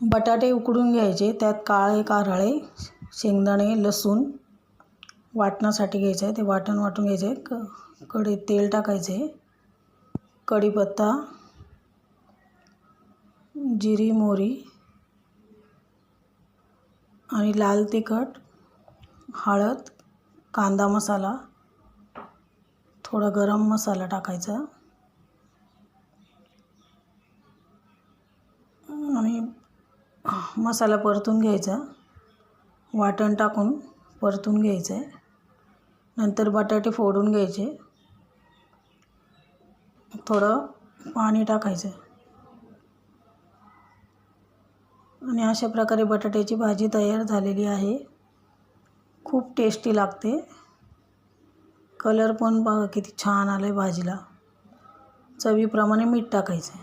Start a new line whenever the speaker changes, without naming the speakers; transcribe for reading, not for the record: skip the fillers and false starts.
बटाटे उकडून घ्यायचे, त्यात काळे कारळे शेंगदाणे लसूण वाटण्यासाठी घ्यायचं आहे, ते वाटण वाटून घ्यायचं आहे. कढईत तेल टाकायचे, कढीपत्ता, जिरी मोहरी आणि लाल तिखट, हळद, कांदा मसाला, थोडा गरम मसाला टाकायचा आणि मसाला परतून घ्यायचा. वाटण टाकून परतून घ्यायचं आहे. नंतर बटाटे फोडून घ्यायचे, थोडं पाणी टाकायचं आणि अशा प्रकारे बटाट्याची भाजी तयार झालेली आहे. खूप टेस्टी लागते. कलर पण बघा किती छान आलं आहे भाजीला. चवीप्रमाणे मीठ टाकायचं.